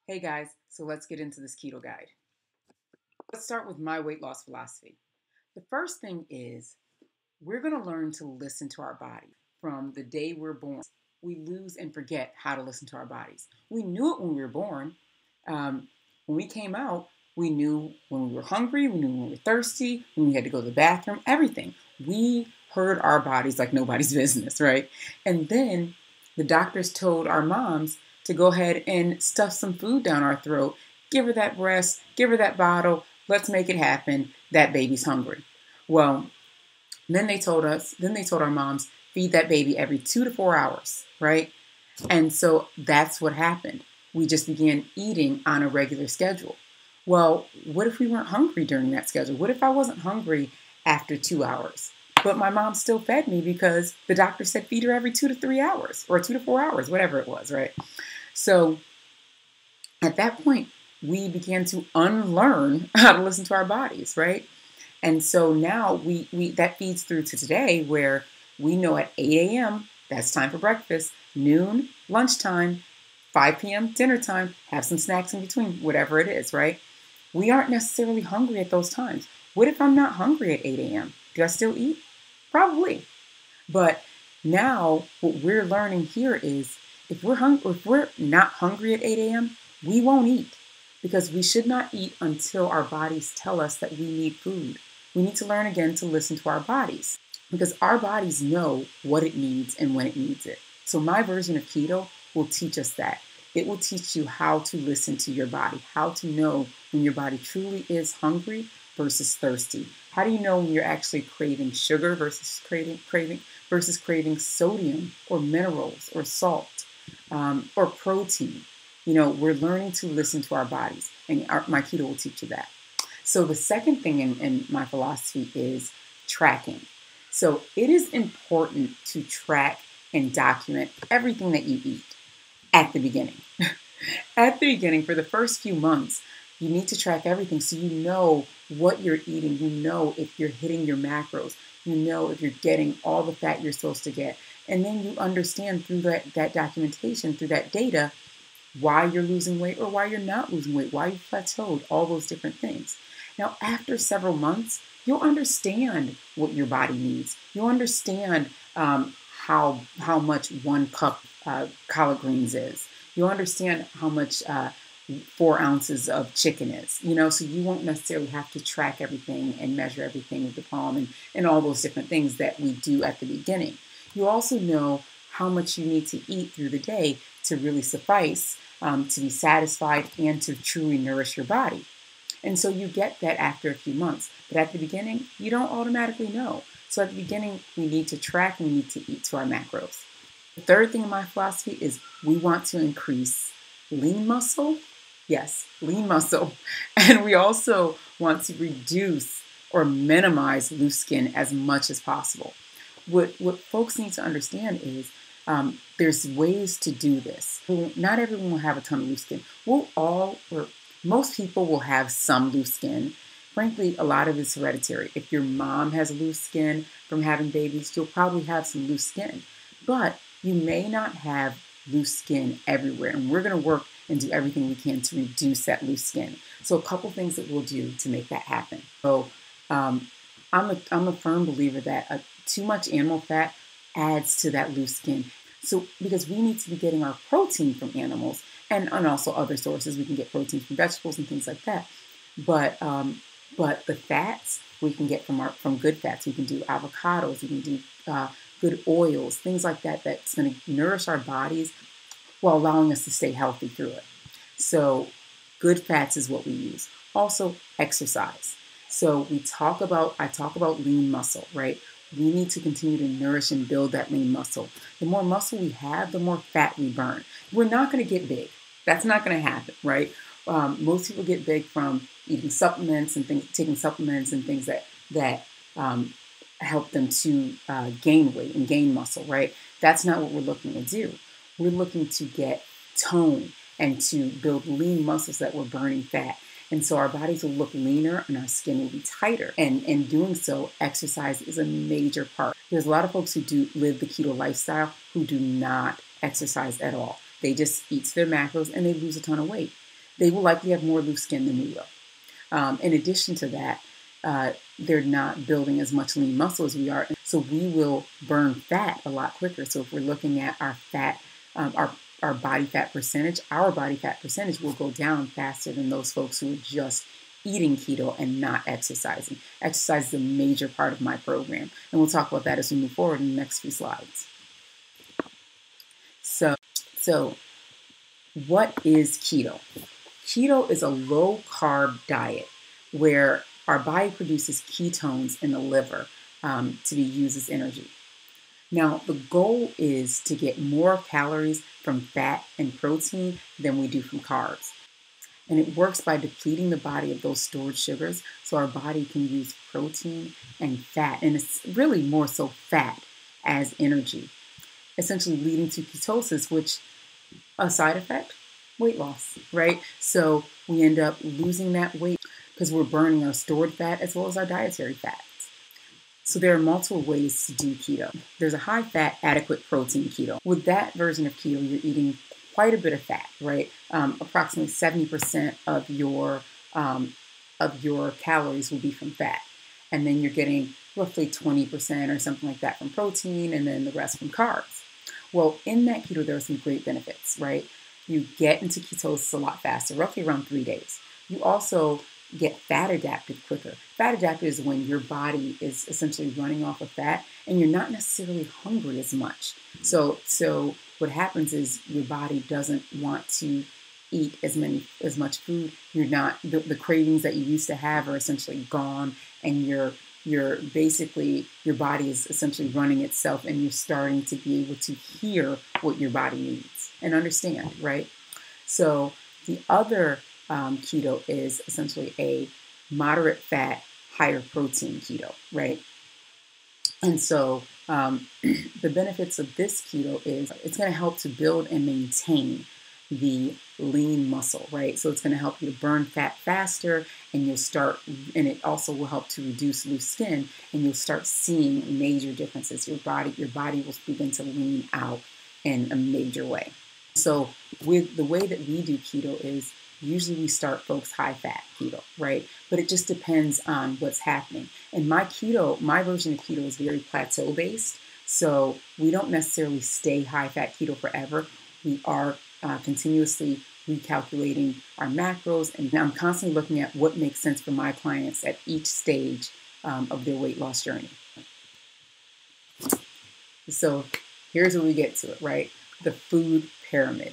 Hey guys, so let's get into this keto guide. Let's start with my weight loss philosophy. The first thing is we're going to learn to listen to our body. From the day we're born, we lose and forget how to listen to our bodies. We knew it when we were born. When we came out, we knew when we were hungry, we knew when we were thirsty, when we had to go to the bathroom, everything. We heard our bodies like nobody's business, right? And then the doctors told our moms to go ahead and stuff some food down our throat, give her that breast, give her that bottle, let's make it happen. That baby's hungry. Well, then they told our moms, feed that baby every 2 to 4 hours, right? And so that's what happened. We just began eating on a regular schedule. Well, what if we weren't hungry during that schedule? What if I wasn't hungry after 2 hours? But my mom still fed me because the doctor said feed her every 2 to 3 hours or 2 to 4 hours, whatever it was, right? So at that point, we began to unlearn how to listen to our bodies, right? And so now we that feeds through to today where we know at 8 a.m. that's time for breakfast, noon, lunchtime, 5 p.m. dinner time, have some snacks in between, whatever it is, right? We aren't necessarily hungry at those times. What if I'm not hungry at 8 a.m.? Do I still eat? Probably. But now what we're learning here is if we're not hungry at 8 a.m., we won't eat because we should not eat until our bodies tell us that we need food. We need to learn again to listen to our bodies because our bodies know what it needs and when it needs it. So my version of keto will teach us that. It will teach you how to listen to your body, how to know when your body truly is hungry versus thirsty. How do you know when you're actually craving sugar versus craving sodium or minerals or salt or protein? You know, we're learning to listen to our bodies, and my keto will teach you that. So the second thing in my philosophy is tracking. So it is important to track and document everything that you eat at the beginning. At the beginning, for the first few months, you need to track everything so you know what you're eating. You know if you're hitting your macros. You know if you're getting all the fat you're supposed to get. And then you understand through that documentation, through that data, why you're losing weight or why you're not losing weight, why you plateaued, all those different things. Now, after several months, you'll understand what your body needs. You'll understand how much 1 cup collard greens is. You'll understand how much 4 ounces of chicken is. You know, so you won't necessarily have to track everything and measure everything with the palm and all those different things that we do at the beginning. You also know how much you need to eat through the day to really suffice, to be satisfied, and to truly nourish your body. And so you get that after a few months. But at the beginning, you don't automatically know. So at the beginning, we need to track and we need to eat to our macros. The third thing in my philosophy is we want to increase lean muscle. Yes, lean muscle. And we also want to reduce or minimize loose skin as much as possible. What folks need to understand is there's ways to do this. Not everyone will have a ton of loose skin. Most people will have some loose skin. Frankly, a lot of it's hereditary. If your mom has loose skin from having babies, you'll probably have some loose skin. But you may not have loose skin everywhere. And we're going to work and do everything we can to reduce that loose skin. So a couple things that we'll do to make that happen. So I'm a firm believer that too much animal fat adds to that loose skin. So because we need to be getting our protein from animals and also other sources, we can get protein from vegetables and things like that. But the fats we can get from good fats. We can do avocados. We can do good oils, things like that. That's going to nourish our bodies while allowing us to stay healthy through it. So good fats is what we use. Also exercise. So I talk about lean muscle, right? We need to continue to nourish and build that lean muscle. The more muscle we have, the more fat we burn. We're not going to get big. That's not going to happen, right? Most people get big from eating supplements and taking supplements and things that help them to gain weight and gain muscle, right? That's not what we're looking to do. We're looking to get tone and to build lean muscles that we're burning fat. And so our bodies will look leaner and our skin will be tighter. And in doing so, exercise is a major part. There's a lot of folks who do live the keto lifestyle who do not exercise at all. They just eat their macros and they lose a ton of weight. they will likely have more loose skin than we will. In addition to that, they're not building as much lean muscle as we are. So we will burn fat a lot quicker. So if we're looking at our fat, our body fat percentage, our body fat percentage will go down faster than those folks who are just eating keto and not exercising. Exercise is a major part of my program. And we'll talk about that as we move forward in the next few slides. So what is keto? Keto is a low-carb diet where our body produces ketones in the liver to be used as energy. Now, the goal is to get more calories from fat and protein than we do from carbs. And it works by depleting the body of those stored sugars so our body can use protein and fat, and it's really more so fat as energy, essentially leading to ketosis, which a side effect, weight loss, right? So we end up losing that weight because we're burning our stored fat as well as our dietary fats. So there are multiple ways to do keto. There's a high-fat, adequate protein keto. With that version of keto, you're eating quite a bit of fat, right? Approximately 70% of your calories will be from fat. And then you're getting roughly 20% or something like that from protein, and then the rest from carbs. Well, in that keto, there are some great benefits, right? You get into ketosis a lot faster, roughly around 3 days. You also get fat adapted quicker. Fat adapted is when your body is essentially running off of fat and you're not necessarily hungry as much. So what happens is your body doesn't want to eat as much food. You're not, the cravings that you used to have are essentially gone, and you're basically, your body is essentially running itself, and you're starting to be able to hear what your body needs and understand, right? So the other keto is essentially a moderate fat, higher protein keto, right? And so the benefits of this keto is it's going to help to build and maintain the lean muscle, right? So it's going to help you to burn fat faster, and and it also will help to reduce loose skin, and you'll start seeing major differences. Your body will begin to lean out in a major way. So with the way that we do keto is usually we start folks high-fat keto, right? But it just depends on what's happening. And my version of keto is very plateau-based. So we don't necessarily stay high-fat keto forever. We are continuously recalculating our macros. And I'm constantly looking at what makes sense for my clients at each stage of their weight loss journey. So here's where we get to it, right? The food pyramid.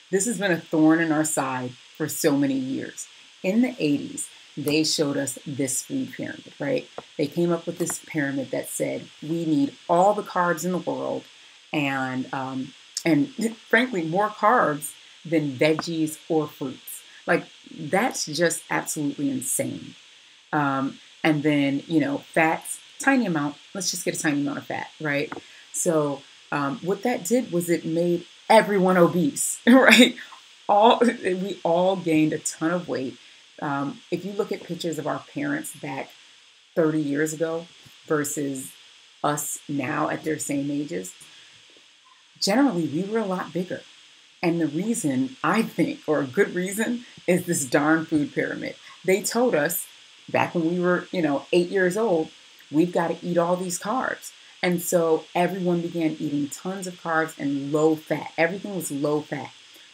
This has been a thorn in our side for so many years. In the 80s, they showed us this food pyramid, right? They came up with this pyramid that said we need all the carbs in the world and frankly, more carbs than veggies or fruits. Like, that's just absolutely insane. And then, fats, tiny amount. Let's just get a tiny amount of fat, right? So what that did was it made everyone obese, right? We all gained a ton of weight. If you look at pictures of our parents back 30 years ago versus us now at their same ages, generally we were a lot bigger. And the reason, I think, or a good reason, is this darn food pyramid. They told us back when we were, 8 years old, we've got to eat all these carbs. And so everyone began eating tons of carbs and low fat. Everything was low fat.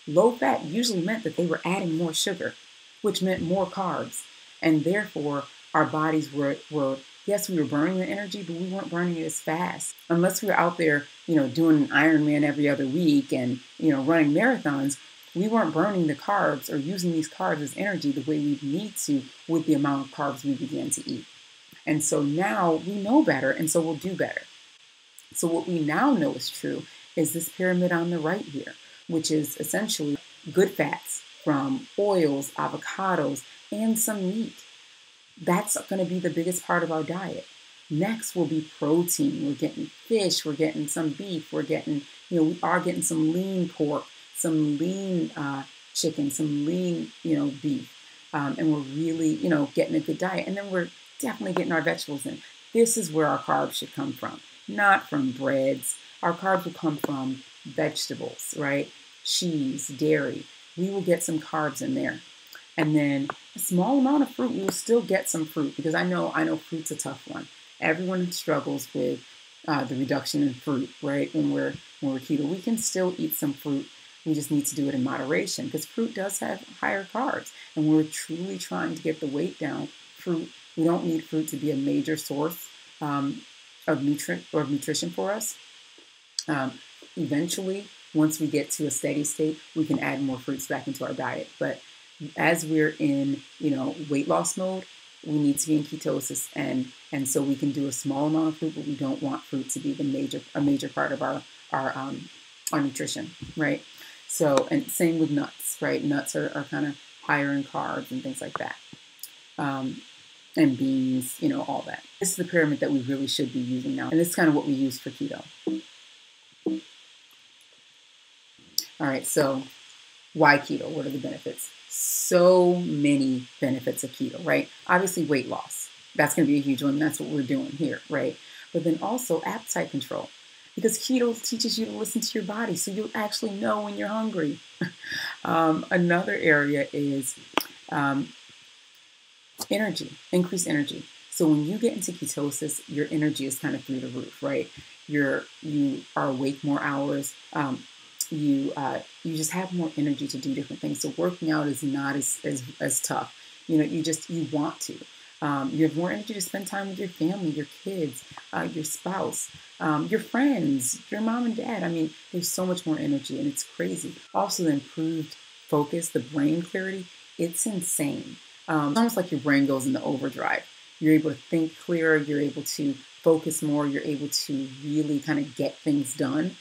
Low fat usually meant that they were adding more sugar, which meant more carbs. And therefore, our bodies were yes, we were burning the energy, but we weren't burning it as fast. Unless we were out there, doing an Ironman every other week and, running marathons, we weren't burning the carbs or using these carbs as energy the way we need to with the amount of carbs we began to eat. And so now we know better, and so we'll do better. So what we now know is true is this pyramid on the right here, which is essentially good fats from oils, avocados, and some meat. That's going to be the biggest part of our diet. Next will be protein. We're getting fish, we're getting some beef, we are getting some lean pork, some lean chicken, some lean, beef. And we're really, getting a good diet. And then we're definitely getting our vegetables in. This is where our carbs should come from, not from breads. Our carbs will come from vegetables, right? Cheese, dairy. We will get some carbs in there. And then a small amount of fruit, you will still get some fruit because I know fruit's a tough one. Everyone struggles with the reduction in fruit, right? When we're keto, we can still eat some fruit. We just need to do it in moderation because fruit does have higher carbs. And we're truly trying to get the weight down. We don't need fruit to be a major source of nutrition for us. Eventually, once we get to a steady state, we can add more fruits back into our diet. But as we're in, weight loss mode, we need to be in ketosis, and so we can do a small amount of fruit, but we don't want fruit to be a major part of our nutrition, right? So, and same with nuts, right? Nuts are kind of higher in carbs and things like that. And beans, all that. This is the pyramid that we really should be using now. And this is kind of what we use for keto. All right, so why keto? What are the benefits? So many benefits of keto, right? Obviously, weight loss. That's going to be a huge one. That's what we're doing here, right? But then also appetite control. Because keto teaches you to listen to your body so you'll actually know when you're hungry. Another area is energy, increased energy. So when you get into ketosis, your energy is kind of through the roof, right? You are awake more hours. You just have more energy to do different things. So working out is not as tough. You want to. You have more energy to spend time with your family, your kids, your spouse, your friends, your mom and dad. I mean, there's so much more energy, and it's crazy. Also, the improved focus, the brain clarity, it's insane. It's almost like your brain goes into overdrive. You're able to think clearer. You're able to focus more. You're able to really kind of get things done,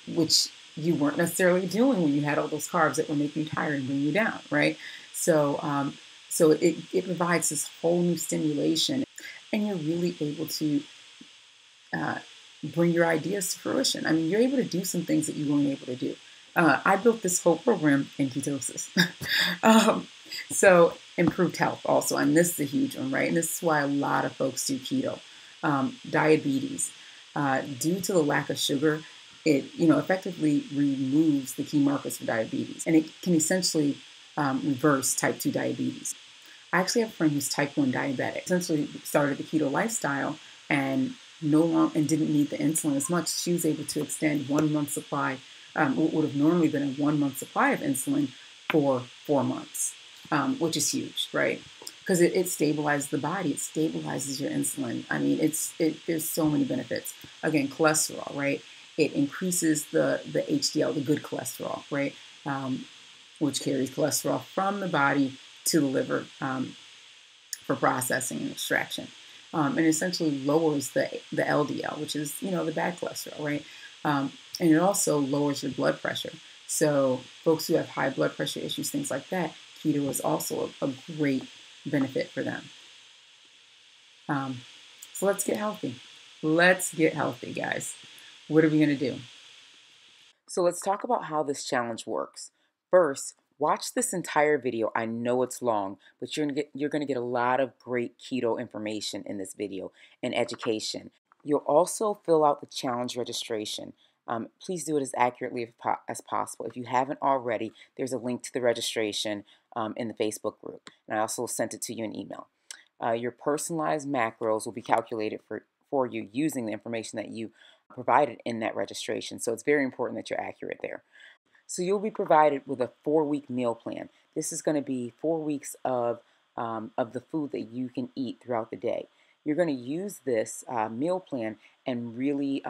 which you weren't necessarily doing when you had all those carbs that were making you tired and bringing you down, right? So it provides this whole new stimulation, and you're really able to bring your ideas to fruition. I mean, you're able to do some things that you weren't able to do. I built this whole program in ketosis. So improved health also, and this is a huge one, right? And this is why a lot of folks do keto. Diabetes. Due to the lack of sugar, it effectively removes the key markers for diabetes, and it can essentially reverse type 2 diabetes. I actually have a friend who's type 1 diabetic. Essentially started the keto lifestyle and didn't need the insulin as much. She was able to extend 1 month supply, what would have normally been a 1 month supply of insulin for 4 months, which is huge, right? Because it stabilizes the body. It stabilizes your insulin. I mean, there's so many benefits. Again, cholesterol, right? It increases the HDL, the good cholesterol, right? Which carries cholesterol from the body to the liver for processing and extraction. And essentially lowers the LDL, which is, the bad cholesterol, right? And it also lowers your blood pressure. So folks who have high blood pressure issues, things like that, keto is also a great benefit for them. So let's get healthy. Let's get healthy, guys. What are we going to do? So let's talk about how this challenge works. First, watch this entire video. I know it's long, but you're going to get a lot of great keto information in this video and education. You'll also fill out the challenge registration. Please do it as accurately as possible. If you haven't already, there's a link to the registration in the Facebook group. And I also sent it to you in email. Your personalized macros will be calculated for you using the information that you provided in that registration. So it's very important that you're accurate there. So you'll be provided with a 4-week meal plan. This is going to be 4 weeks of the food that you can eat throughout the day. You're going to use this meal plan and really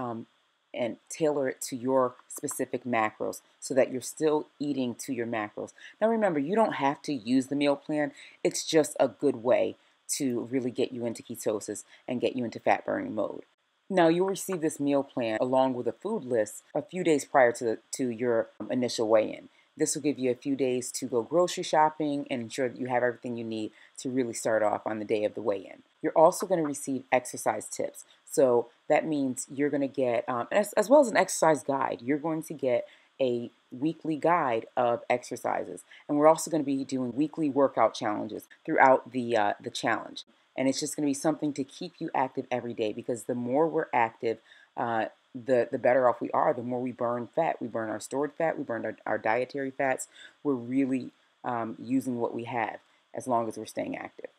and tailor it to your specific macros so that you're still eating to your macros. Now remember, you don't have to use the meal plan. It's just a good way to really get you into ketosis and get you into fat burning mode. Now, you'll receive this meal plan along with a food list a few days prior to your initial weigh-in. This will give you a few days to go grocery shopping and ensure that you have everything you need to really start off on the day of the weigh-in. You're also going to receive exercise tips. So that means you're going to get, as well as an exercise guide, you're going to get a weekly guide of exercises. And we're also going to be doing weekly workout challenges throughout the challenge. And it's just going to be something to keep you active every day, because the more we're active, the better off we are, the more we burn fat. We burn our stored fat, we burn our dietary fats. We're really using what we have as long as we're staying active.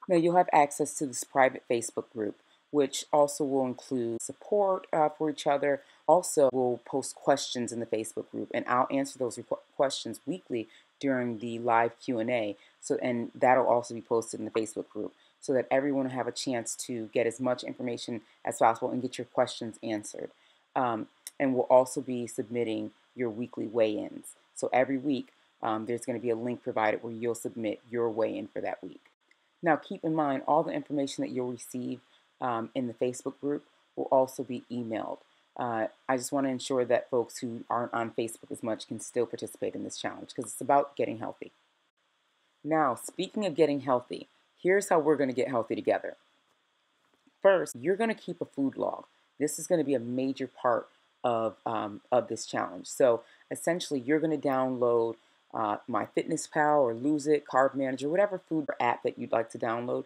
Now, you'll have access to this private Facebook group, which also will include support for each other. Also, we'll post questions in the Facebook group, and I'll answer those questions weekly during the live Q&A. And that'll also be posted in the Facebook group so that everyone will have a chance to get as much information as possible and get your questions answered. And we'll also be submitting your weekly weigh-ins. So every week, there's going to be a link provided where you'll submit your weigh-in for that week. Now, keep in mind, all the information that you'll receive in the Facebook group will also be emailed. I just want to ensure that folks who aren't on Facebook as much can still participate in this challenge because it's about getting healthy. Now, speaking of getting healthy, here's how we're going to get healthy together. First, you're going to keep a food log. This is going to be a major part of this challenge. So essentially, you're going to download MyFitnessPal or Lose It, Carb Manager, whatever food app that you'd like to download,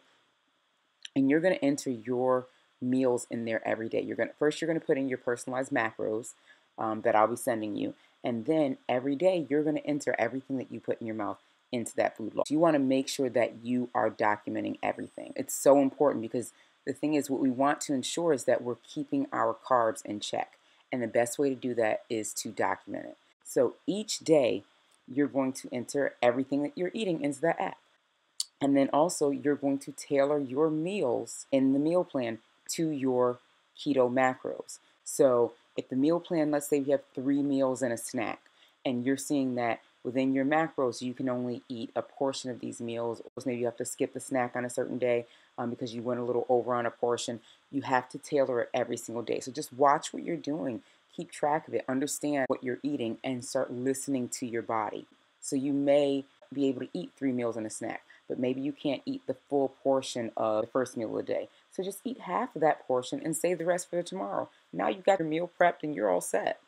and you're going to enter your meals in there every day. You're going to put in your personalized macros that I'll be sending you, and then every day you're going to enter everything that you put in your mouth into that food log. So you want to make sure that you are documenting everything. It's so important because the thing is, what we want to ensure is that we're keeping our carbs in check, and the best way to do that is to document it. So each day you're going to enter everything that you're eating into that app. And then also you're going to tailor your meals in the meal plan to your keto macros. So if the meal plan, let's say you have 3 meals and a snack, and you're seeing that within your macros you can only eat a portion of these meals, or maybe you have to skip the snack on a certain day because you went a little over on a portion, you have to tailor it every single day. So just watch what you're doing. Keep track of it, understand what you're eating, and start listening to your body. So you may be able to eat 3 meals and a snack, but maybe you can't eat the full portion of the first meal of the day. So just eat half of that portion and save the rest for tomorrow. Now you've got your meal prepped and you're all set.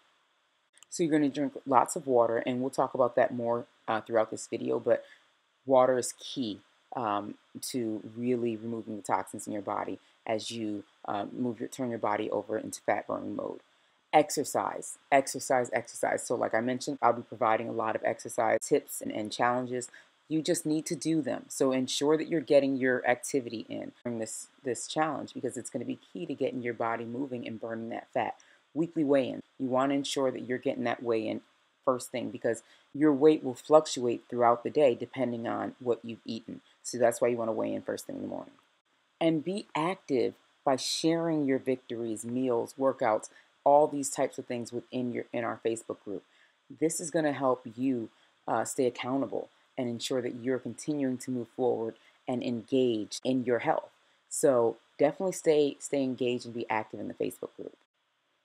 So you're going to drink lots of water, and we'll talk about that more throughout this video, but water is key to really removing the toxins in your body as you turn your body over into fat burning mode. Exercise. So like I mentioned, I'll be providing a lot of exercise tips and challenges. You just need to do them. So ensure that you're getting your activity in during this challenge because it's going to be key to getting your body moving and burning that fat. Weekly weigh-in. You want to ensure that you're getting that weigh-in first thing because your weight will fluctuate throughout the day depending on what you've eaten. So that's why you want to weigh in first thing in the morning. And be active by sharing your victories, meals, workouts, all these types of things in our Facebook group. This is going to help you stay accountable and ensure that you're continuing to move forward and engage in your health. So definitely stay engaged and be active in the Facebook group.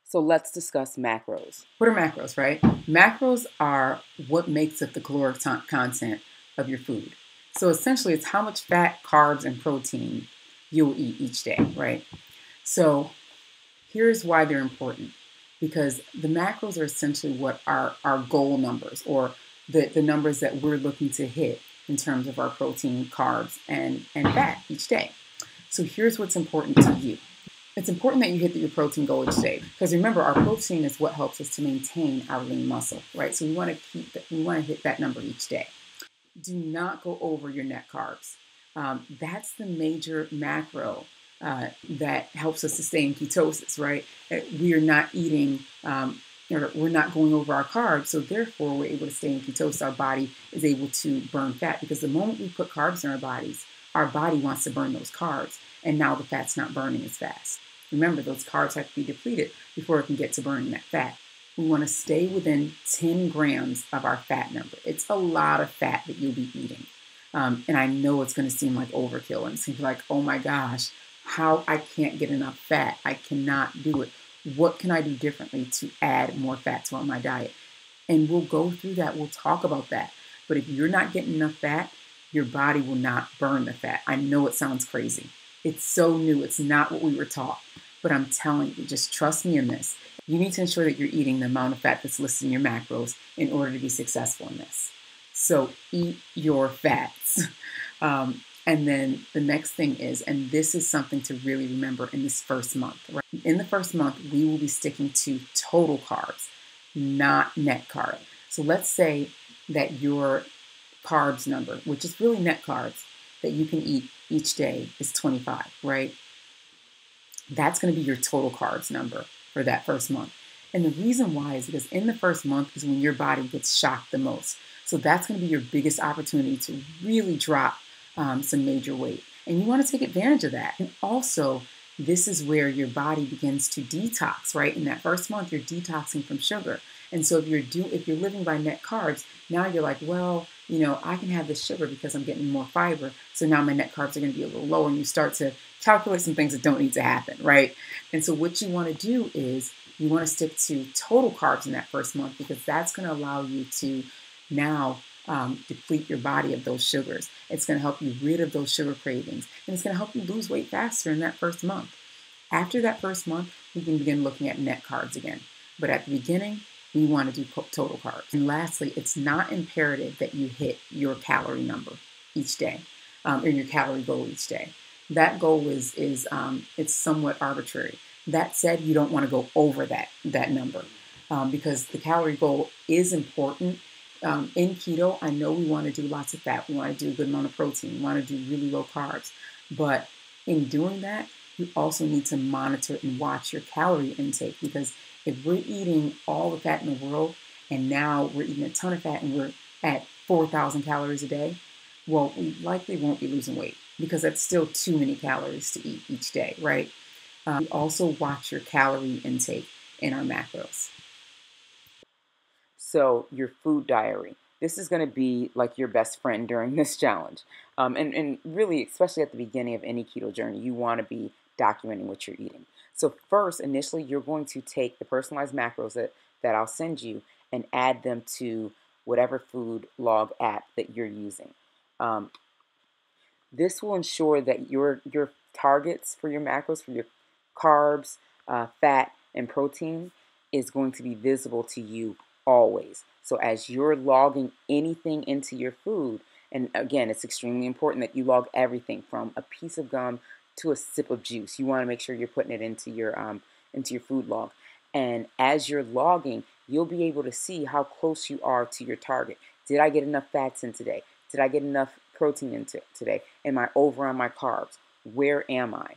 So let's discuss macros. What are macros, right? Macros are what makes up the caloric content of your food. So essentially, it's how much fat, carbs, and protein you'll eat each day, right? So here's why they're important. Because the macros are essentially what are our goal numbers or the numbers that we're looking to hit in terms of our protein, carbs, and fat each day. So here's what's important to you. It's important that you hit your protein goal each day because remember, our protein is what helps us to maintain our lean muscle, right? So we want to hit that number each day. Do not go over your net carbs. That's the major macro that helps us to stay in ketosis, right? We are not eating, we're not going over our carbs, so therefore we're able to stay in ketosis. Our body is able to burn fat because the moment we put carbs in our body wants to burn those carbs, and now the fat's not burning as fast. Remember, those carbs have to be depleted before it can get to burning that fat. We want to stay within 10 grams of our fat number. It's a lot of fat that you'll be eating. And I know it's going to seem like overkill and seem like, oh my gosh, how I can't get enough fat. I cannot do it. What can I do differently to add more fat to my diet? And we'll go through that. We'll talk about that. But if you're not getting enough fat, your body will not burn the fat. I know it sounds crazy. It's so new. It's not what we were taught. But I'm telling you, just trust me in this. You need to ensure that you're eating the amount of fat that's listed in your macros in order to be successful in this. So eat your fats. And then the next thing is, and this is something to really remember in this first month, right? In the first month, we will be sticking to total carbs, not net carb. So let's say that your carbs number, which is really net carbs that you can eat each day, is 25, right? That's going to be your total carbs number for that first month. And the reason why is because in the first month is when your body gets shocked the most. So that's going to be your biggest opportunity to really drop some major weight. And you want to take advantage of that. And also, this is where your body begins to detox, right? In that first month, you're detoxing from sugar. And so if you're living by net carbs, now you're like, well, I can have this sugar because I'm getting more fiber. So now my net carbs are going to be a little lower, and you start to calculate some things that don't need to happen, right? And so what you want to do is you want to stick to total carbs in that first month, because that's going to allow you to now deplete your body of those sugars. It's going to help you rid of those sugar cravings, and it's going to help you lose weight faster in that first month. After that first month, we can begin looking at net carbs again. But at the beginning, we want to do total carbs. And lastly, it's not imperative that you hit your calorie number each day, or your calorie goal each day. That goal is it's somewhat arbitrary. That said, you don't want to go over that number, because the calorie goal is important. In keto, I know we want to do lots of fat. We want to do a good amount of protein. We want to do really low carbs. But in doing that, you also need to monitor and watch your calorie intake, because if we're eating all the fat in the world and now we're eating a ton of fat and we're at 4,000 calories a day, well, we likely won't be losing weight, because that's still too many calories to eat each day, right? We also watch your calorie intake in our macros. So your food diary. This is going to be like your best friend during this challenge. And really, especially at the beginning of any keto journey, you want to be documenting what you're eating. So first, initially, you're going to take the personalized macros that I'll send you and add them to whatever food log app that you're using. This will ensure that your targets for your macros, for your carbs, fat, and protein, is going to be visible to you always. So as you're logging anything into your food, and again, it's extremely important that you log everything from a piece of gum to a sip of juice. You want to make sure you're putting it into your food log. And as you're logging, you'll be able to see how close you are to your target. Did I get enough fats in today? Did I get enough protein into today? Am I over on my carbs? Where am I?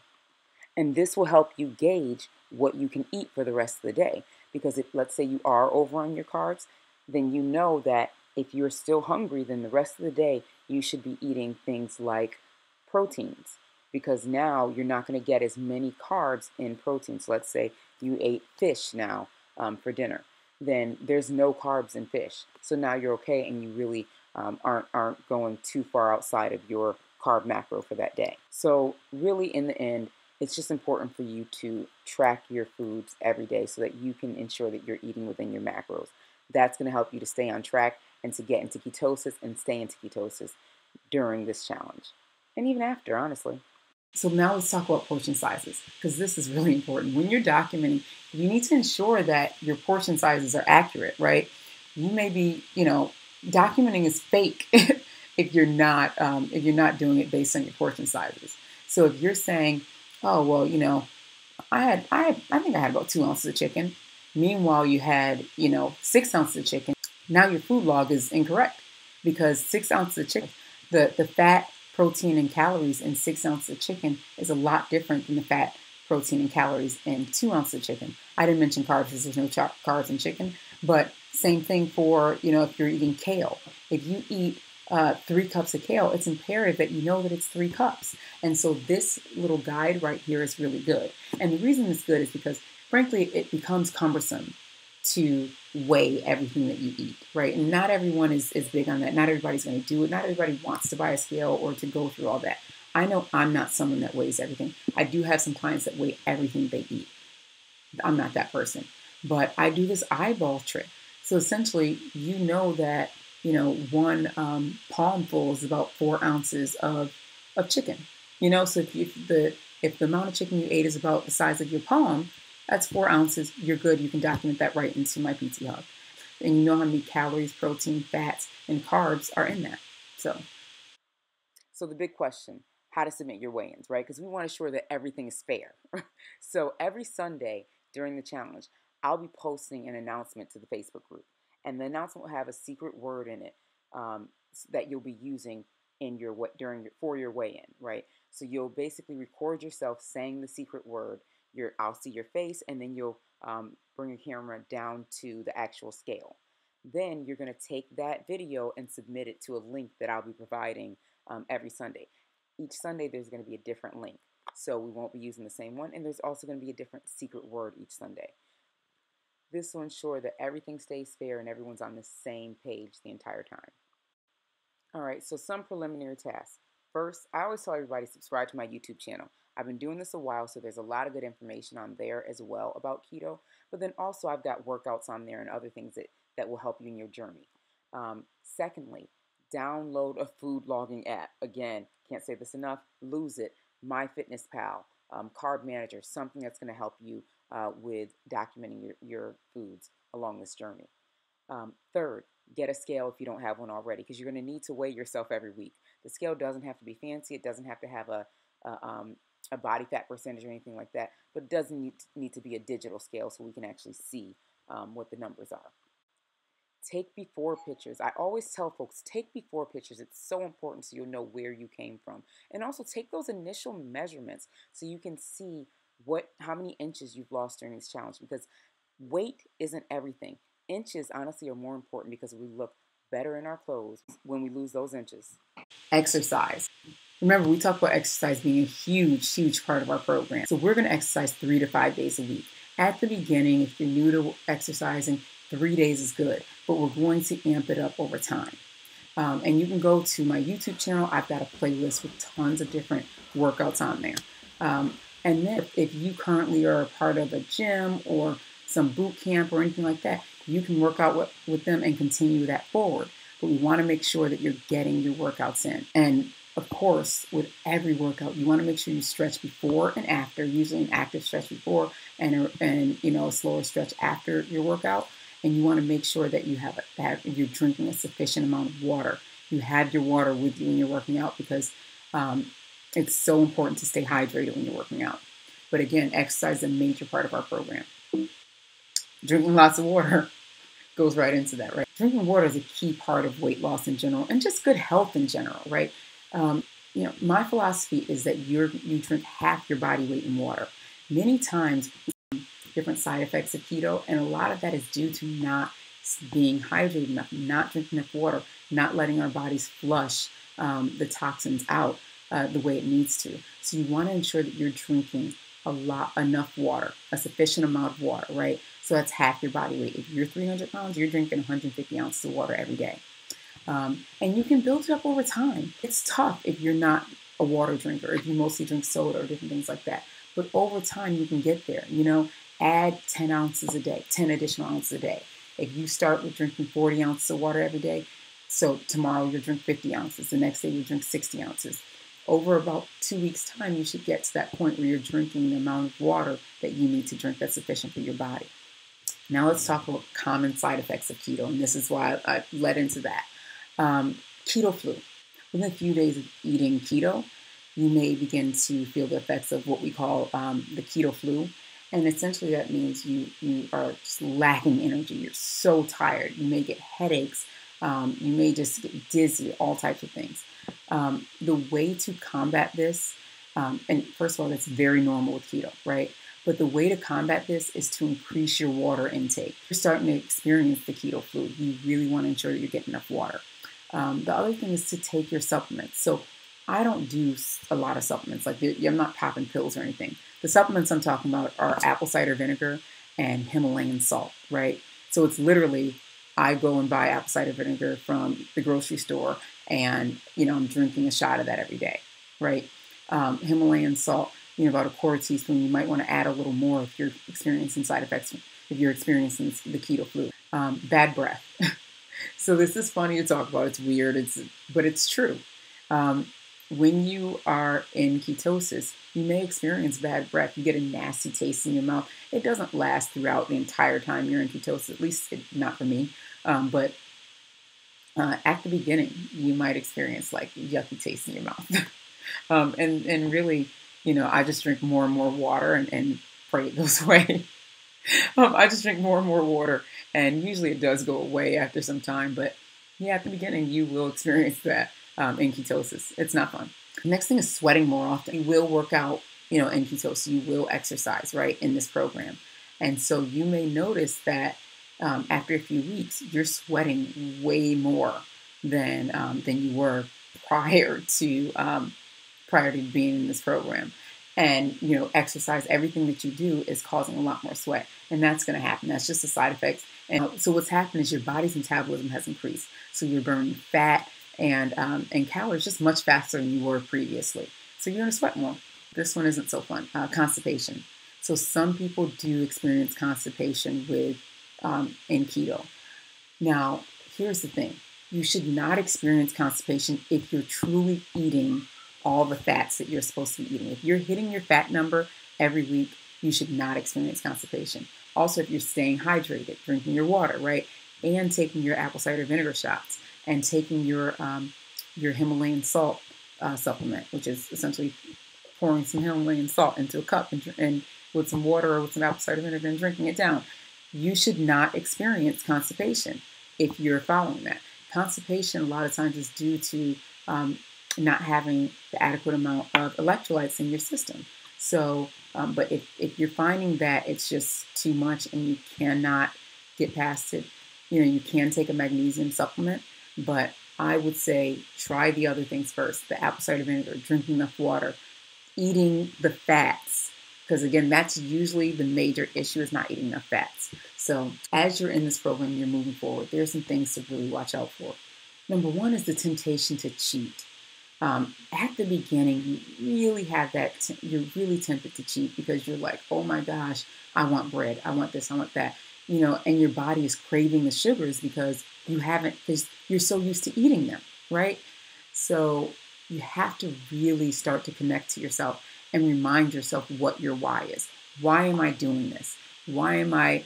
And this will help you gauge what you can eat for the rest of the day. Because if, let's say, you are over on your carbs, then you know that if you're still hungry, then the rest of the day you should be eating things like proteins. Because now you're not going to get as many carbs in proteins. So let's say you ate fish now for dinner. Then there's no carbs in fish. So now you're okay, and you really aren't going too far outside of your carb macro for that day. So really, in the end, it's just important for you to track your foods every day so that you can ensure that you're eating within your macros. That's going to help you to stay on track and to get into ketosis and stay into ketosis during this challenge. And even after, honestly. So now let's talk about portion sizes, because this is really important. When you're documenting, you need to ensure that your portion sizes are accurate, right? You may be, documenting is fake if you're not doing it based on your portion sizes. So if you're saying, oh, well, I think I had about 2 ounces of chicken. Meanwhile, you had, 6 ounces of chicken. Now your food log is incorrect, because 6 ounces of chicken, the fat, protein, and calories in 6 ounces of chicken is a lot different than the fat, protein, and calories in 2 ounces of chicken. I didn't mention carbs because there's no carbs in chicken, but same thing for, if you're eating kale. If you eat 3 cups of kale, it's imperative that you know that it's 3 cups. And so this little guide right here is really good. And the reason it's good is because, frankly, it becomes cumbersome to weigh everything that you eat, right? And not everyone is big on that. Not everybody's going to do it. Not everybody wants to buy a scale or to go through all that. I know I'm not someone that weighs everything. I do have some clients that weigh everything they eat. I'm not that person. But I do this eyeball trick. So essentially, you know that, one palmful is about 4 ounces of chicken. So if the amount of chicken you ate is about the size of your palm, that's 4 ounces. You're good. You can document that right into my PT Hub. And you know how many calories, protein, fats, and carbs are in that. So the big question, how to submit your weigh-ins, right? Because we want to ensure that everything is fair. So every Sunday during the challenge, I'll be posting an announcement to the Facebook group. And the announcement will have a secret word in it that you'll be using in your for your weigh-in, right? So you'll basically record yourself saying the secret word. I'll see your face, and then you'll bring your camera down to the actual scale. Then you're going to take that video and submit it to a link that I'll be providing every Sunday. Each Sunday there's going to be a different link, so we won't be using the same one, and there's also going to be a different secret word each Sunday. This will ensure that everything stays fair and everyone's on the same page the entire time. All right, so some preliminary tasks. First, I always tell everybody to subscribe to my YouTube channel. I've been doing this a while, so there's a lot of good information on there as well about keto. But then also I've got workouts on there and other things that will help you in your journey. Secondly, download a food logging app. Again, can't say this enough, lose it. MyFitnessPal, Carb Manager, something that's going to help you with documenting your foods along this journey. Third, get a scale if you don't have one already, because you're going to need to weigh yourself every week. The scale doesn't have to be fancy. It doesn't have to have a body fat percentage or anything like that, but it doesn't need to be a digital scale so we can actually see what the numbers are. Take before pictures. I always tell folks, take before pictures. It's so important so you'll know where you came from. And also take those initial measurements so you can see how many inches you've lost during this challenge, because weight isn't everything. Inches, honestly, are more important because we look better in our clothes when we lose those inches. Exercise. Remember, we talked about exercise being a huge, huge part of our program. So we're going to exercise 3 to 5 days a week. At the beginning, if you're new to exercising, 3 days is good, but we're going to amp it up over time. And you can go to my YouTube channel. I've got a playlist with tons of different workouts on there. And then if you currently are a part of a gym or some boot camp or anything like that, you can work out with them and continue that forward. But we want to make sure that you're getting your workouts in. And of course, with every workout, you want to make sure you stretch before and after, usually an active stretch before and a slower stretch after your workout. And you want to make sure that you're drinking a sufficient amount of water. You have your water with you when you're working out, because it's so important to stay hydrated when you're working out. But again, exercise is a major part of our program. Drinking lots of water goes right into that, right? Drinking water is a key part of weight loss in general and just good health in general, right? My philosophy is that you drink half your body weight in water. Many times, different side effects of keto, and a lot of that is due to not being hydrated enough, not drinking enough water, not letting our bodies flush the toxins out the way it needs to. So you want to ensure that you're drinking enough water, a sufficient amount of water, right? So that's half your body weight. If you're 300 pounds, you're drinking 150 ounces of water every day. And you can build it up over time. It's tough if you're not a water drinker, if you mostly drink soda or different things like that. But over time, you can get there. Add 10 ounces a day, 10 additional ounces a day. If you start with drinking 40 ounces of water every day, so tomorrow you'll drink 50 ounces. The next day you'll drink 60 ounces. Over about 2 weeks' time, you should get to that point where you're drinking the amount of water that you need to drink that's sufficient for your body. Now let's talk about common side effects of keto, and this is why I led into that. Keto flu. Within a few days of eating keto, you may begin to feel the effects of what we call the keto flu. And essentially that means you are just lacking energy. You're so tired. You may get headaches. You may just get dizzy, all types of things. The way to combat this, and first of all, that's very normal with keto, right? But the way to combat this is to increase your water intake. You're starting to experience the keto flu. You really want to ensure that you're getting enough water. The other thing is to take your supplements. So I don't do a lot of supplements. Like I'm not popping pills or anything. The supplements I'm talking about are apple cider vinegar and Himalayan salt, right? So it's literally, I go and buy apple cider vinegar from the grocery store, and I'm drinking a shot of that every day, right? Himalayan salt, about a quarter teaspoon. You might want to add a little more if you're experiencing side effects, if you're experiencing the keto flu. Bad breath. So this is funny to talk about. It's weird, but it's true. When you are in ketosis, you may experience bad breath. You get a nasty taste in your mouth. It doesn't last throughout the entire time you're in ketosis, at least not for me. But at the beginning, you might experience like yucky taste in your mouth. And really, I just drink more and more water and pray it goes away. I just drink more and more water, and usually it does go away after some time. But Yeah, at the beginning, you will experience that in ketosis. It's not fun. Next thing is sweating more often. You will work out, in ketosis. You will exercise, right, in this program. And so you may notice that after a few weeks, you're sweating way more than you were prior to being in this program. And exercise, everything that you do is causing a lot more sweat, and that's going to happen. That's just a side effect. And so what's happened is your body's metabolism has increased, so you're burning fat and calories just much faster than you were previously. So you're going to sweat more. This one isn't so fun. Constipation. So some people do experience constipation in keto. Now, here's the thing. You should not experience constipation if you're truly eating all the fats that you're supposed to be eating. If you're hitting your fat number every week, you should not experience constipation. Also, if you're staying hydrated, drinking your water, right, and taking your apple cider vinegar shots, and taking your Himalayan salt supplement, which is essentially pouring some Himalayan salt into a cup and with some water or with some apple cider vinegar and drinking it down, you should not experience constipation if you're following that. Constipation a lot of times is due to not having the adequate amount of electrolytes in your system. So, but if you're finding that it's just too much and you cannot get past it, you can take a magnesium supplement, but I would say try the other things first. The apple cider vinegar, drinking enough water, eating the fats, because again, that's usually the major issue is not eating enough fats. So as you're in this program, you're moving forward, there's some things to really watch out for. Number one is the temptation to cheat. At the beginning, you really have that, you're really tempted to cheat because you're like, oh my gosh, I want bread, I want this, I want that, and your body is craving the sugars because you're so used to eating them, right? So you have to really start to connect to yourself and remind yourself what your why is. Why am I doing this? Why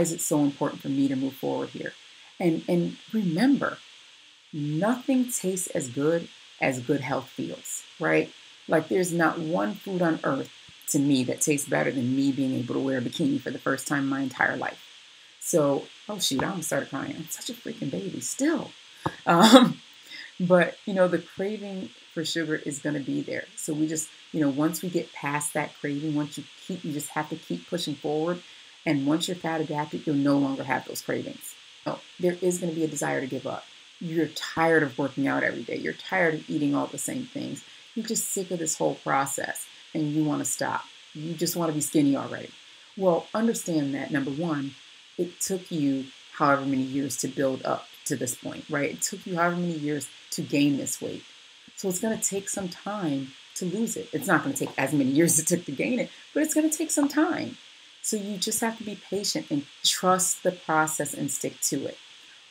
is it so important for me to move forward here? And remember, nothing tastes as good health feels, right? Like there's not one food on earth to me that tastes better than me being able to wear a bikini for the first time in my entire life. So, oh shoot, I almost started crying. I'm such a freaking baby still. But the craving for sugar is going to be there. So we just, once we get past that craving, you just have to keep pushing forward. And once you're fat adapted, you'll no longer have those cravings. Oh, there is going to be a desire to give up. You're tired of working out every day. You're tired of eating all the same things. You're just sick of this whole process and you want to stop. You just want to be skinny already. Well, understand that, number one, it took you however many years to build up to this point, right? It took you however many years to gain this weight. So it's going to take some time to lose it. It's not going to take as many years as it took to gain it, but it's going to take some time. So you just have to be patient and trust the process and stick to it.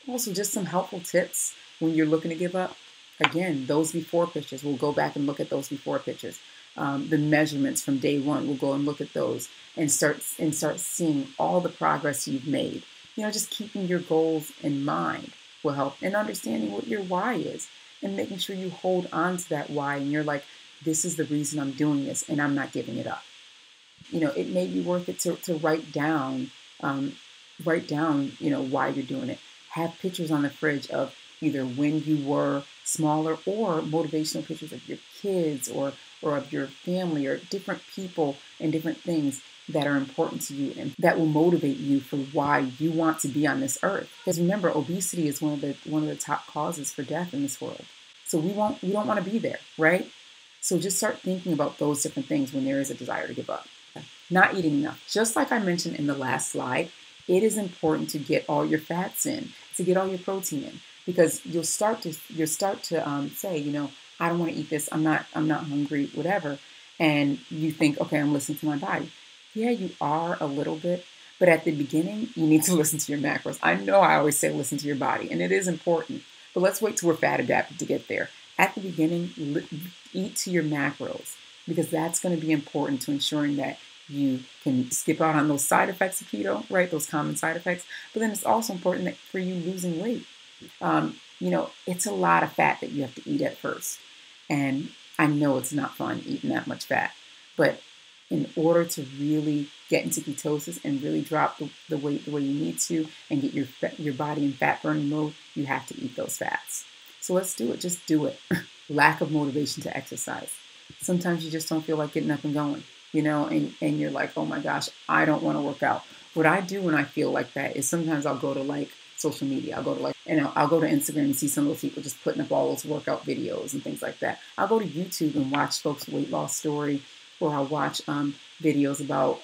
Also, just some helpful tips when you're looking to give up. Again, those before pictures, we'll go back and look at those before pictures. The measurements from day one, we'll go and look at those and start seeing all the progress you've made. Just keeping your goals in mind will help, and understanding what your why is and making sure you hold on to that why. And you're like, this is the reason I'm doing this and I'm not giving it up. It may be worth it to write down, why you're doing it. Have pictures on the fridge of either when you were smaller or motivational pictures of your kids or of your family or different people and different things that are important to you and that will motivate you for why you want to be on this earth. Because remember, obesity is one of the top causes for death in this world. So we don't want to be there, right? So just start thinking about those different things when there is a desire to give up. Not eating enough. Just like I mentioned in the last slide, it is important to get all your fats in, to get all your protein in, because you'll start to say, I don't want to eat this. I'm not hungry, whatever. And you think, okay, I'm listening to my body. Yeah, you are a little bit, but at the beginning, you need to listen to your macros. I know I always say listen to your body, and it is important, but let's wait till we're fat adapted to get there. At the beginning, eat to your macros, because that's going to be important to ensuring that you can skip out on those side effects of keto, right? Those common side effects. But then it's also important that for you losing weight. It's a lot of fat that you have to eat at first. And I know it's not fun eating that much fat, but in order to really get into ketosis and really drop the weight the way you need to and get your body in fat burning mode, you have to eat those fats. So let's do it. Just do it. Lack of motivation to exercise. Sometimes you just don't feel like getting up and going, and you're like, oh my gosh, I don't want to work out. What I do when I feel like that is sometimes I'll go to like social media. I'll go to I'll go to Instagram and see some of those people just putting up all those workout videos and things like that. I'll go to YouTube and watch folks' weight loss story, or I'll watch videos about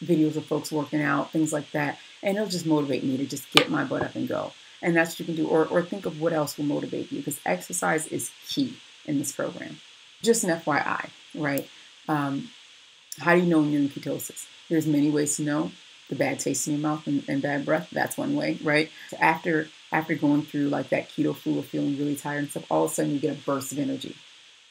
videos of folks working out, things like that. And it'll just motivate me to just get my butt up and go. And that's what you can do. Or think of what else will motivate you, because exercise is key in this program. Just an FYI, right? How do you know when you're in ketosis? There's many ways to know. The bad taste in your mouth and bad breath, that's one way, right? So after going through like that keto flu of feeling really tired and stuff, all of a sudden you get a burst of energy.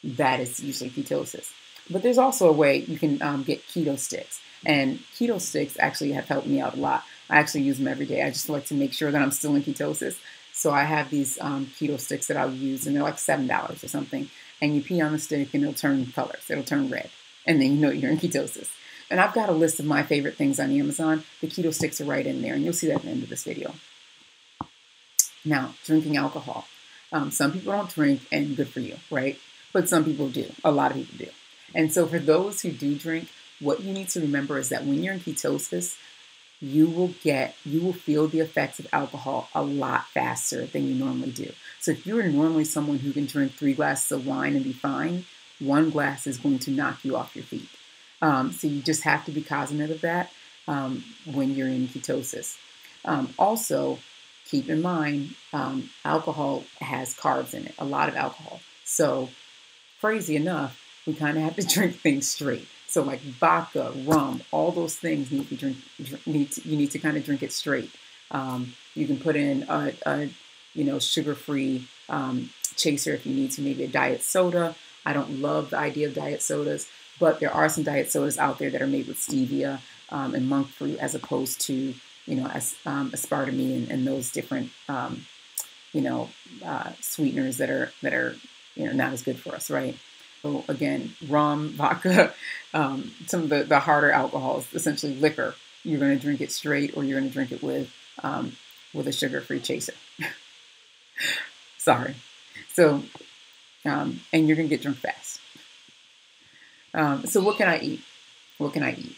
That is usually ketosis. But there's also a way you can get keto sticks. And keto sticks actually have helped me out a lot. I actually use them every day. I just like to make sure that I'm still in ketosis. So I have these keto sticks that I'll use, and they're like $7 or something. And you pee on the stick and it'll turn colors. It'll turn red. And then you know you're in ketosis. And I've got a list of my favorite things on Amazon. The keto sticks are right in there, and you'll see that at the end of this video. Now, drinking alcohol. Some people don't drink, and good for you, right? But some people do. A lot of people do. And so for those who do drink, what you need to remember is that when you're in ketosis, you will feel the effects of alcohol a lot faster than you normally do. So if you're normally someone who can drink 3 glasses of wine and be fine, 1 glass is going to knock you off your feet. So you just have to be cognizant of that when you're in ketosis. Also, keep in mind, alcohol has carbs in it, a lot of alcohol. So crazy enough, we kind of have to drink things straight. So like vodka, rum, all those things need to you need to kind of drink it straight. You can put in a sugar-free chaser if you need to, maybe a diet soda. I don't love the idea of diet sodas, but there are some diet sodas out there that are made with stevia and monk fruit, as opposed to aspartame and those different sweeteners that are not as good for us, right? So again, rum, vodka, some of the harder alcohols, essentially liquor. You're going to drink it straight, or you're going to drink it with a sugar-free chaser. Sorry. So and you're going to get drunk fast. So what can I eat? What can I eat?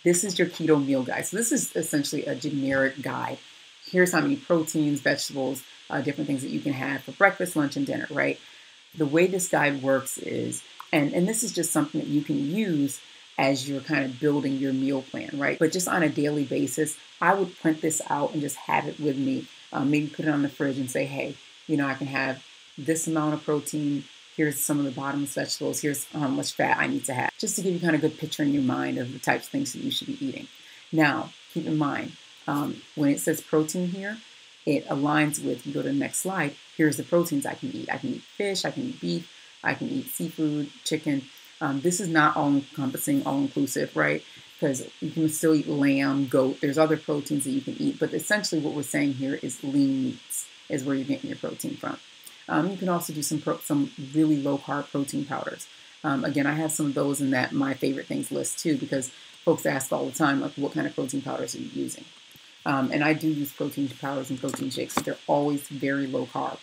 This is your keto meal guide. So this is essentially a generic guide. Here's how many proteins, vegetables, different things that you can have for breakfast, lunch, and dinner, right? The way this guide works is, and this is just something that you can use as you're kind of building your meal plan, right? But just on a daily basis, I would print this out and just have it with me. Maybe put it on the fridge and say, hey, I can have this amount of protein. Here's some of the bottomless vegetables. Here's how much fat I need to have, just to give you kind of a good picture in your mind of the types of things that you should be eating. Now, keep in mind, when it says protein here, it aligns with, you go to the next slide, here's the proteins I can eat. I can eat fish, I can eat beef, I can eat seafood, chicken. This is not all-encompassing, all-inclusive, right? Because you can still eat lamb, goat. There's other proteins that you can eat. But essentially what we're saying here is lean meats is where you're getting your protein from. You can also do some really low-carb protein powders. Again, I have some of those in that my favorite things list too, because folks ask all the time, like, what kind of protein powders are you using? And I do use protein powders and protein shakes, but they're always very low carb.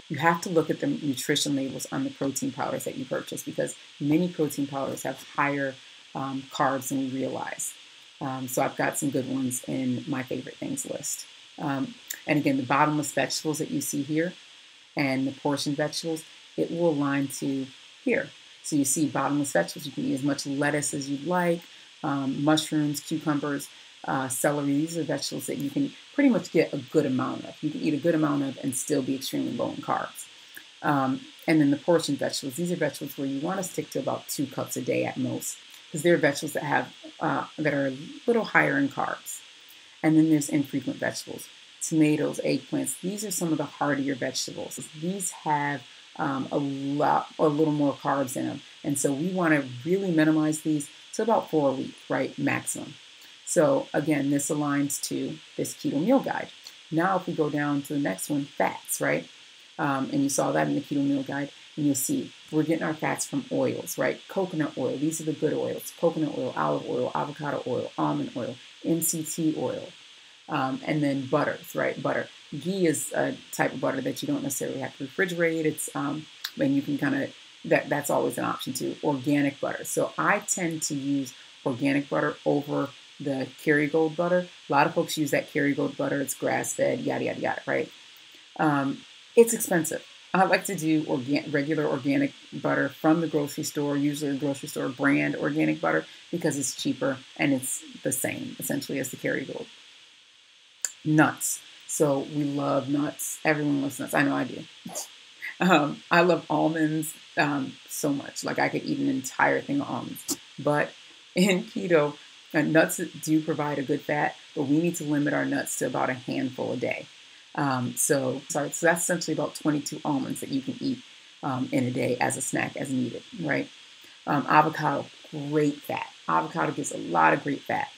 You have to look at the nutrition labels on the protein powders that you purchase, because many protein powders have higher carbs than we realize. So I've got some good ones in my favorite things list. And again, the bottomless vegetables that you see here and the portion vegetables, it will align to here. So you see bottomless vegetables, you can eat as much lettuce as you'd like, mushrooms, cucumbers, celery. These are vegetables that you can pretty much get a good amount of. You can eat a good amount of and still be extremely low in carbs. And then the portion vegetables. These are vegetables where you want to stick to about 2 cups a day at most, because they're vegetables that have that are a little higher in carbs. And then there's infrequent vegetables, tomatoes, eggplants. These are some of the heartier vegetables. These have a little more carbs in them, and so we want to really minimize these to about 4 a week, right, maximum. So again, this aligns to this keto meal guide. Now, if we go down to the next one, fats, right? And you saw that in the keto meal guide. and you'll see we're getting our fats from oils, right? Coconut oil, these are the good oils: coconut oil, olive oil, avocado oil, almond oil, MCT oil, and then butters, right? Butter. Ghee is a type of butter that you don't necessarily have to refrigerate. It's and you can kind of that's always an option too. Organic butter. So I tend to use organic butter over the Kerrygold butter. A lot of folks use that Kerrygold butter. It's grass fed, yada yada yada, right? It's expensive. I like to do regular organic butter from the grocery store, usually the grocery store brand organic butter, because it's cheaper and it's the same essentially as the Kerrygold. Nuts. So we love nuts. Everyone loves nuts. I know I do. I love almonds so much. Like I could eat an entire thing of almonds. But in keto, nuts do provide a good fat, but we need to limit our nuts to about a handful a day. So that's essentially about 22 almonds that you can eat in a day as a snack as needed, right? Avocado, great fat. Avocado gives a lot of great fat,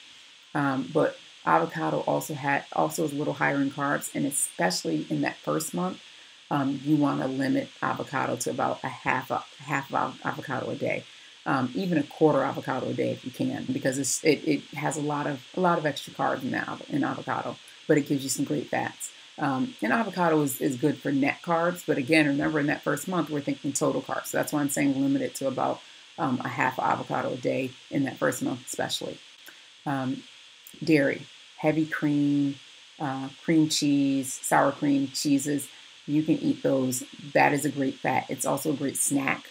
but avocado also is a little higher in carbs, and especially in that first month, you want to limit avocado to about a half avocado a day, even a quarter avocado a day if you can, because it has a lot of extra carbs in avocado, but it gives you some great fats. And avocado is good for net carbs, but again, remember in that first month we're thinking total carbs, so that's why I'm saying limit it to about a half avocado a day in that first month, especially. Dairy, heavy cream, cream cheese, sour cream, cheeses, you can eat those. That is a great fat. It's also a great snack.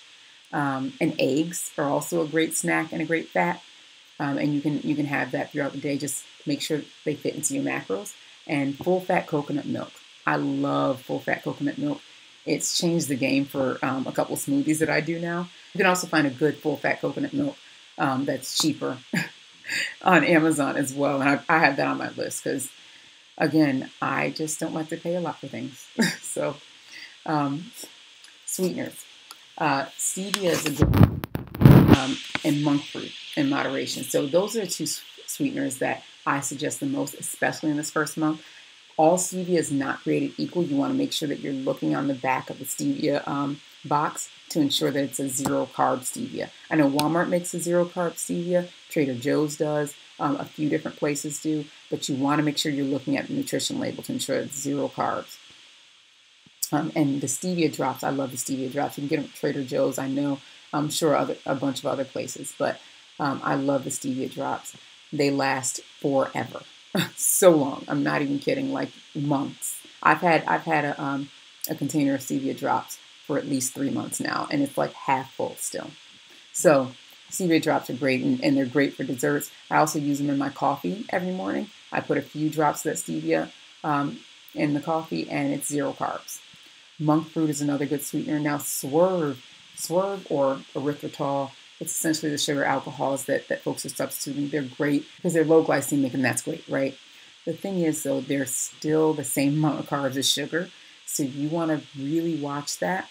And eggs are also a great snack and a great fat. And you can have that throughout the day. Just make sure they fit into your macros. And full fat coconut milk. I love full fat coconut milk. It's changed the game for a couple of smoothies that I do now. You can also find a good full fat coconut milk that's cheaper on Amazon as well. And I have that on my list because, again, I just don't like to pay a lot for things. So, sweeteners. Stevia is a good one, and monk fruit in moderation. So those are two sweeteners that I suggest the most, especially in this first month. All stevia is not created equal. You want to make sure that you're looking on the back of the stevia box to ensure that it's a zero carb stevia. I know Walmart makes a zero carb stevia. Trader Joe's does. A few different places do. But you want to make sure you're looking at the nutrition label to ensure it's zero carbs. And the stevia drops, I love the stevia drops. You can get them at Trader Joe's. I know, I'm sure a bunch of other places. But I love the stevia drops. They last forever. So long. I'm not even kidding, like months. I've had a container of stevia drops for at least 3 months now, and it's like half full still. So stevia drops are great, and they're great for desserts. I also use them in my coffee every morning. I put a few drops of that stevia in the coffee, and it's zero carbs. Monk fruit is another good sweetener. Now Swerve or erythritol, it's essentially the sugar alcohols that folks are substituting. They're great because they're low glycemic, and that's great, right? The thing is, though, they're still the same amount of carbs as sugar, so you want to really watch that.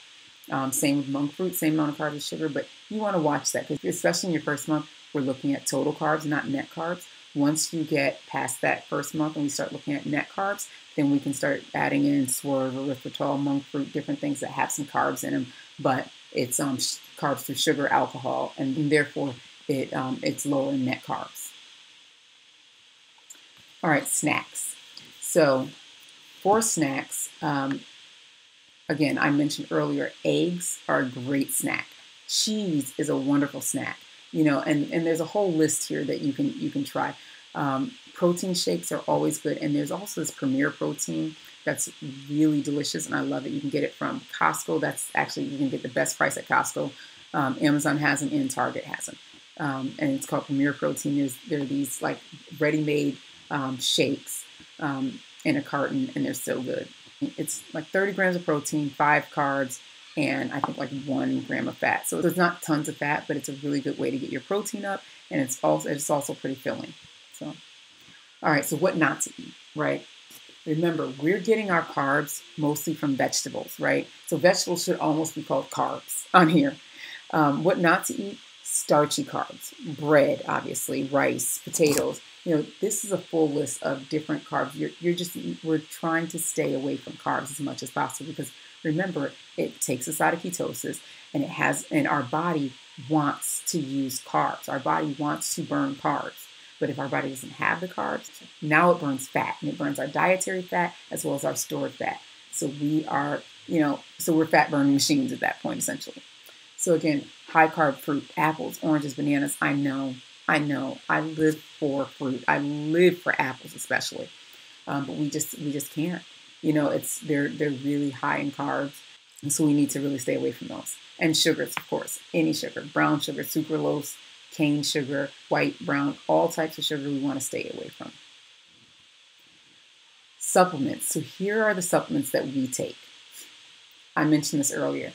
Same with monk fruit, same amount of carbs as sugar, but you want to watch that because especially in your first month, we're looking at total carbs, not net carbs. Once you get past that first month and we start looking at net carbs, then we can start adding in Swerve, erythritol, monk fruit, different things that have some carbs in them, but it's carbs through sugar, alcohol, and therefore it's lower in net carbs. All right, snacks. So for snacks, again, I mentioned earlier, eggs are a great snack. Cheese is a wonderful snack, and there's a whole list here that you can try. Protein shakes are always good, and there's also this Premier Protein that's really delicious, and I love it. You can get it from Costco. That's actually, you can get the best price at Costco. Amazon has them and Target has them, and it's called Premier Protein. There are these like ready-made shakes in a carton, and they're so good. It's like 30 grams of protein, 5 carbs, and I think like 1 gram of fat. So there's not tons of fat, but it's a really good way to get your protein up, and it's also pretty filling. So, all right, so what not to eat, right? Remember, we're getting our carbs mostly from vegetables, right? So vegetables should almost be called carbs on here. What not to eat? Starchy carbs, bread, obviously, rice, potatoes. This is a full list of different carbs. We're trying to stay away from carbs as much as possible because remember, it takes us out of ketosis, and our body wants to use carbs. Our body wants to burn carbs. But if our body doesn't have the carbs, now it burns fat, and it burns our dietary fat as well as our stored fat. So we're fat burning machines at that point, essentially. So again, high carb fruit, apples, oranges, bananas. I know. I live for fruit. I live for apples, especially. But we just can't. They're really high in carbs, and so we need to really stay away from those. And sugars, of course, any sugar, brown sugar, sucralose, cane sugar, white, brown, all types of sugar we want to stay away from. Supplements. So here are the supplements that we take. I mentioned this earlier.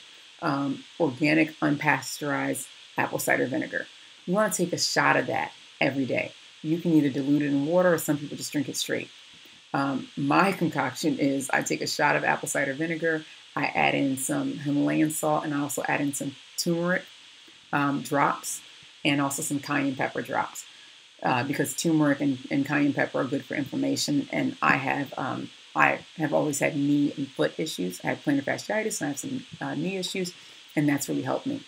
Organic, unpasteurized apple cider vinegar. You want to take a shot of that every day. You can either dilute it in water, or some people just drink it straight. My concoction is I take a shot of apple cider vinegar, I add in some Himalayan salt, and I also add in some turmeric drops, and also some cayenne pepper drops, because turmeric and cayenne pepper are good for inflammation. And I have always had knee and foot issues. I have plantar fasciitis, and I have some knee issues, and that's really helped me.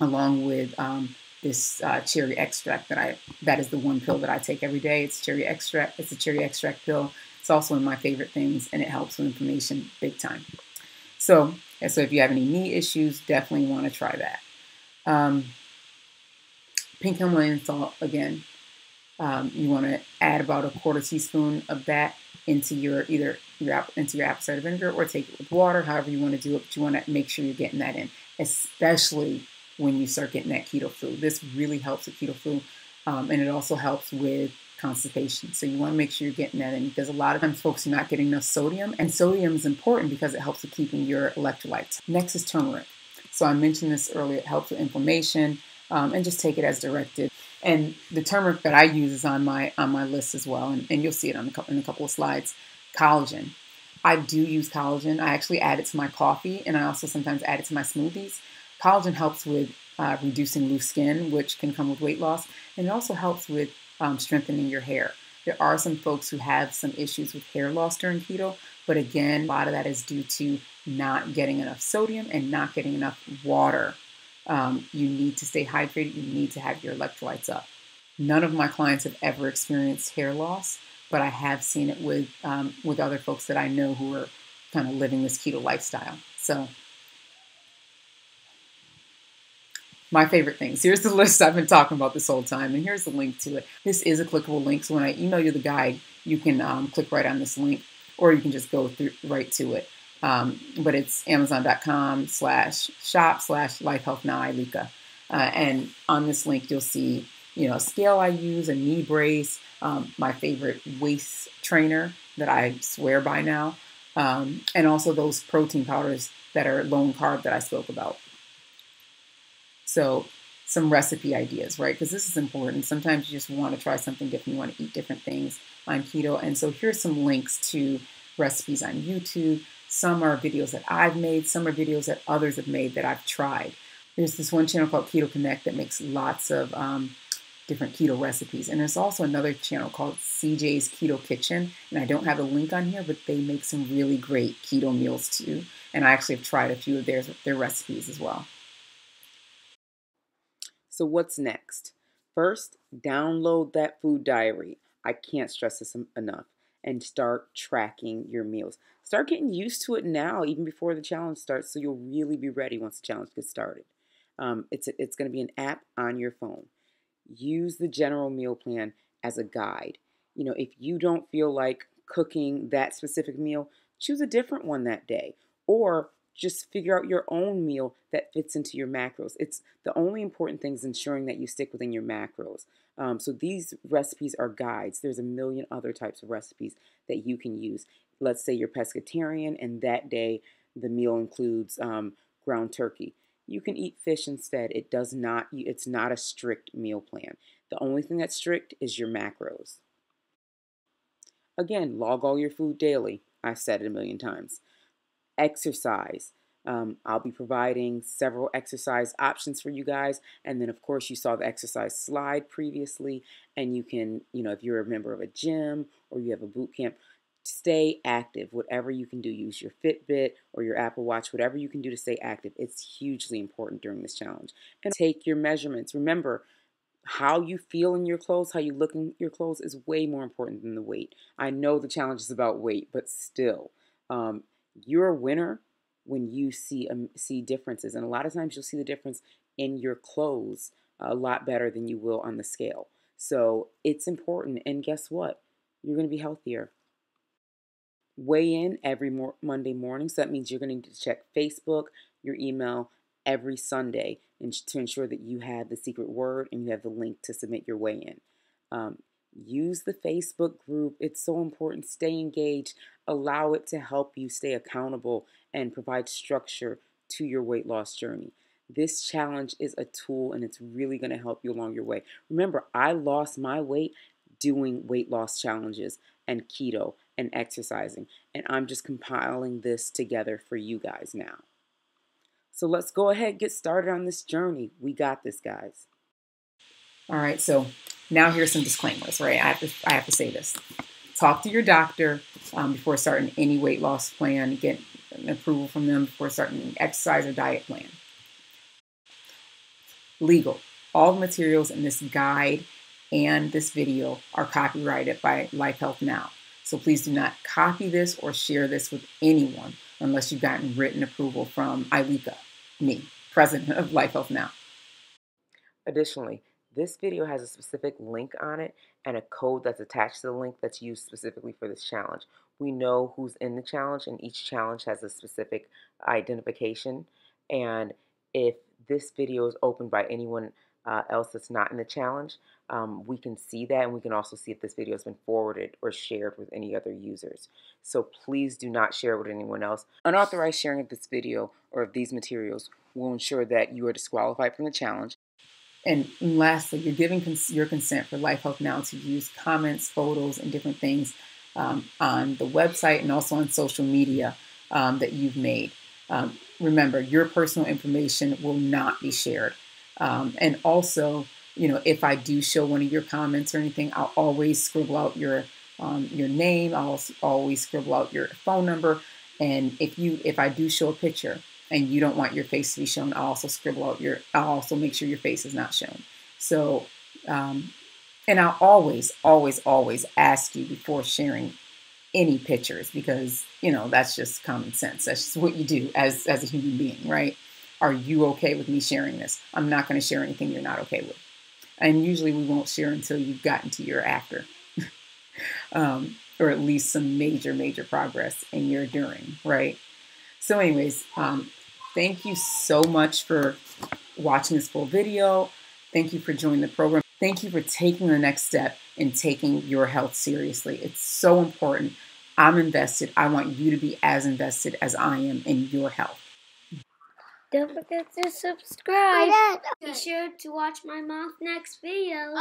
Along with this cherry extract that is the one pill that I take every day. It's cherry extract. It's a cherry extract pill. It's also one of my favorite things, and it helps with inflammation big time. So if you have any knee issues, definitely want to try that. Pink Himalayan salt, again, you want to add about a quarter teaspoon of that into your apple cider vinegar, or take it with water, however you want to do it. But you want to make sure you're getting that in, especially when you start getting that keto flu. This really helps with keto flu, and it also helps with constipation. So you want to make sure you're getting that in, because a lot of times folks are not getting enough sodium, and sodium is important because it helps with keeping your electrolytes. Next is turmeric. So I mentioned this earlier. It helps with inflammation, and just take it as directed. And the turmeric that I use is on my list as well, and you'll see it in a couple of slides. Collagen. I do use collagen. I actually add it to my coffee, and I also sometimes add it to my smoothies. Collagen helps with reducing loose skin, which can come with weight loss, and it also helps with strengthening your hair. There are some folks who have some issues with hair loss during keto, but again, a lot of that is due to not getting enough sodium and not getting enough water. You need to stay hydrated. You need to have your electrolytes up. None of my clients have ever experienced hair loss, but I have seen it with other folks that I know who are kind of living this keto lifestyle. So my favorite things. Here's the list I've been talking about this whole time, and here's the link to it. This is a clickable link, so when I email you the guide, you can click right on this link, or you can just go right to it. But it's amazon.com/shop/LifeHealthNow, and on this link, you'll see, a scale I use, a knee brace, my favorite waist trainer that I swear by now, and also those protein powders that are low in carb that I spoke about. So some recipe ideas, right? Because this is important. Sometimes you just want to try something different. You want to eat different things on keto. And so here's some links to recipes on YouTube. Some are videos that I've made. Some are videos that others have made that I've tried. There's this one channel called Keto Connect that makes lots of different keto recipes. And there's also another channel called CJ's Keto Kitchen. And I don't have a link on here, but they make some really great keto meals too. And I actually have tried a few of their recipes as well. So what's next? First, download that food diary. I can't stress this enough. And start tracking your meals. Start getting used to it now, even before the challenge starts, so you'll really be ready once the challenge gets started. It's going to be an app on your phone. Use the general meal plan as a guide. If you don't feel like cooking that specific meal, choose a different one that day. Or just figure out your own meal that fits into your macros. It's the only important thing is ensuring that you stick within your macros. So these recipes are guides. There's a million other types of recipes that you can use. Let's say you're pescatarian and that day the meal includes ground turkey. You can eat fish instead. It's not a strict meal plan. The only thing that's strict is your macros. Again, log all your food daily. I've said it a million times. Exercise. I'll be providing several exercise options for you guys. And then, of course, you saw the exercise slide previously. And you can, if you're a member of a gym or you have a boot camp, Stay active. Whatever you can do, use your Fitbit or your Apple Watch, whatever you can do to stay active. It's hugely important during this challenge. And take your measurements. Remember, how you feel in your clothes, how you look in your clothes is way more important than the weight. I know the challenge is about weight, but still, you're a winner when you see differences. And a lot of times you'll see the difference in your clothes a lot better than you will on the scale. So it's important. And guess what? You're going to be healthier. Weigh in every Monday morning. So that means you're going to need to check Facebook, your email every Sunday to ensure that you have the secret word and you have the link to submit your weigh-in. Use the Facebook group. It's so important. Stay engaged. Allow it to help you stay accountable and provide structure to your weight loss journey. This challenge is a tool and it's really going to help you along your way. Remember, I lost my weight doing weight loss challenges and keto and exercising, and I'm just compiling this together for you guys now. So let's go ahead and get started on this journey. We got this, guys. All right, so now here's some disclaimers, right? I have to say this. Talk to your doctor before starting any weight loss plan. Get an approval from them before starting an exercise or diet plan. Legal. All the materials in this guide and this video are copyrighted by LifeHealthNow. So please do not copy this or share this with anyone unless you've gotten written approval from Ilika, me, president of LifeHealthNow. Additionally, this video has a specific link on it and a code that's attached to the link that's used specifically for this challenge. We know who's in the challenge, and each challenge has a specific identification. And if this video is opened by anyone else that's not in the challenge, we can see that, and we can also see if this video has been forwarded or shared with any other users. So please do not share with anyone else. Unauthorized sharing of this video or of these materials will ensure that you are disqualified from the challenge. And lastly, you're giving your consent for LifeHealthNow to use comments, photos, and different things on the website and also on social media that you've made. Remember, your personal information will not be shared. And also, if I do show one of your comments or anything, I'll always scribble out your name. I'll always scribble out your phone number. And if I do show a picture and you don't want your face to be shown, I'll also scribble out I'll also make sure your face is not shown. So, and I'll always, always, always ask you before sharing any pictures because, that's just common sense. That's just what you do as a human being, right? Are you okay with me sharing this? I'm not going to share anything you're not okay with. And usually we won't share until you've gotten to your after. Or at least some major, major progress in your during, right? So anyways, thank you so much for watching this full video. Thank you for joining the program. Thank you for taking the next step in taking your health seriously. It's so important. I'm invested. I want you to be as invested as I am in your health. Don't forget to subscribe. Be sure to watch my mom's next video.